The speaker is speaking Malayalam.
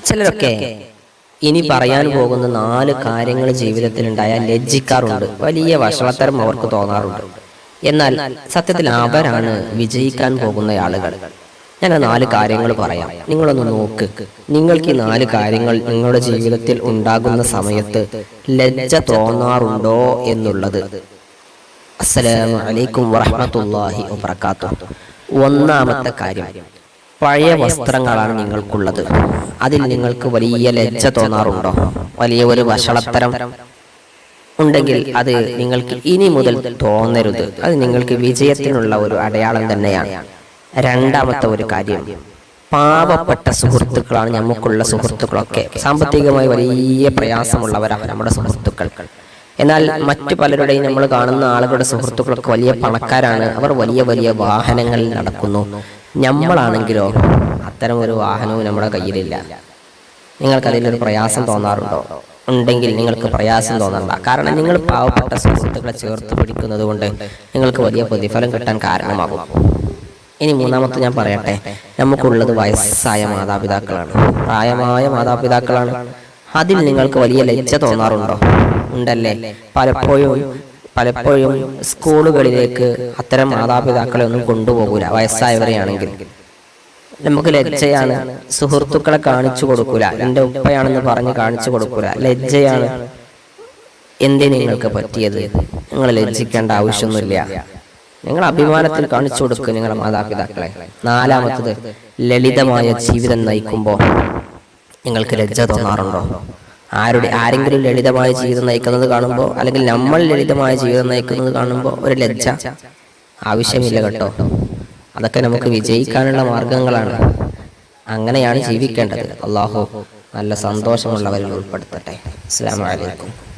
ചിലരൊക്കെ ഇനി പറയാൻ പോകുന്ന 4 കാര്യങ്ങൾ ജീവിതത്തിൽ ഉണ്ടായാൽ ലജ്ജിക്കാറുണ്ട്, വലിയ വഷളത്തരം അവർക്ക് തോന്നാറുണ്ട്. എന്നാൽ സത്യത്തിൽ അവരാണ് വിജയിക്കാൻ പോകുന്ന ആളുകൾ. ഞാൻ 4 കാര്യങ്ങൾ പറയാം, നിങ്ങളൊന്ന് നോക്ക്. നിങ്ങൾക്ക് ഈ 4 കാര്യങ്ങൾ നിങ്ങളുടെ ജീവിതത്തിൽ ഉണ്ടാകുന്ന സമയത്ത് ലജ്ജ തോന്നാറുണ്ടോ എന്നുള്ളത്. അസ്സലാമു അലൈക്കും വറഹ്മത്തുള്ളാഹി വബറകാതുഹു. ഒന്നാമത്തെ കാര്യം, പഴയ വസ്ത്രങ്ങളാണ് നിങ്ങൾക്കുള്ളത്. അതിൽ നിങ്ങൾക്ക് വലിയ ലജ്ജ തോന്നാറുണ്ടോ? വലിയ ഒരു വഷളത്തരം ഉണ്ടെങ്കിൽ അത് നിങ്ങൾക്ക് ഇനി മുതൽ തോന്നരുത്. അത് നിങ്ങൾക്ക് വിജയത്തിനുള്ള ഒരു അടയാളം തന്നെയാണ്. രണ്ടാമത്തെ ഒരു കാര്യം, പാവപ്പെട്ട സുഹൃത്തുക്കളാണ് നമുക്കുള്ള സുഹൃത്തുക്കളൊക്കെ. സാമ്പത്തികമായി വലിയ പ്രയാസമുള്ളവരാണ് നമ്മുടെ സുഹൃത്തുക്കൾ. എന്നാൽ മറ്റു പലരുടെയും നമ്മൾ കാണുന്ന ആളുകളുടെ സുഹൃത്തുക്കളൊക്കെ വലിയ പണക്കാരാണ്, അവർ വലിയ വലിയ വാഹനങ്ങളിൽ നടക്കുന്നു. നമ്മളാണെങ്കിലോ അത്തരം ഒരു വാഹനവും നമ്മുടെ കയ്യിലില്ല. നിങ്ങൾക്കതിലൊരു പ്രയാസം തോന്നാറുണ്ടോ? ഉണ്ടെങ്കിൽ നിങ്ങൾക്ക് പ്രയാസം തോന്നണ്ട. കാരണം നിങ്ങൾ പാവപ്പെട്ട സുഹൃത്തുക്കളെ ചേർത്ത് പിടിക്കുന്നത് കൊണ്ട് നിങ്ങൾക്ക് വലിയ പ്രതിഫലം കിട്ടാൻ കാരണമാകും. ഇനി മൂന്നാമത്തെ ഞാൻ പറയട്ടെ, നമുക്കുള്ളത് വയസ്സായ മാതാപിതാക്കളാണ്, പ്രായമായ മാതാപിതാക്കളാണ്. അതിൽ നിങ്ങൾക്ക് വലിയ ലജ്ജ തോന്നാറുണ്ടോ? ഉണ്ടല്ലേ. പലപ്പോഴും സ്കൂളുകളിലേക്ക് അത്തരം മാതാപിതാക്കളെ ഒന്നും കൊണ്ടുപോകൂല. വയസ്സായവരെയാണെങ്കിൽ നമുക്ക് ലജ്ജയാണ്. സുഹൃത്തുക്കളെ കാണിച്ചു കൊടുക്കൂല, എൻ്റെ ഉപ്പയാണെന്ന് പറഞ്ഞ് കാണിച്ചു കൊടുക്കൂല. ലജ്ജയാണ്. എന്തേ നിങ്ങൾക്ക് പറ്റിയത്? നിങ്ങൾ ലജ്ജിക്കേണ്ട ആവശ്യമൊന്നുമില്ല. നിങ്ങൾ അഭിമാനത്തിൽ കാണിച്ചു കൊടുക്കുക നിങ്ങളുടെ മാതാപിതാക്കളെ. നാലാമത്തത്, ലളിതമായ ജീവിതം നയിക്കുമ്പോൾ നിങ്ങൾക്ക് ലജ്ജ തോന്നാറുണ്ടോ? ആരെങ്കിലും ലളിതമായ ജീവിതം നയിക്കുന്നത് കാണുമ്പോൾ, അല്ലെങ്കിൽ നമ്മൾ ലളിതമായ ജീവിതം നയിക്കുന്നത് കാണുമ്പോൾ ഒരു ലജ്ജ ആവശ്യമില്ല കേട്ടോ. അതൊക്കെ നമുക്ക് വിജയിക്കാനുള്ള മാർഗങ്ങളാണ്. അങ്ങനെയാണ് ജീവിക്കേണ്ടത്. അല്ലാഹു നല്ല സന്തോഷമുള്ളവരിൽ ഉൾപ്പെടുത്തട്ടെ. അസ്സലാമു അലൈക്കും.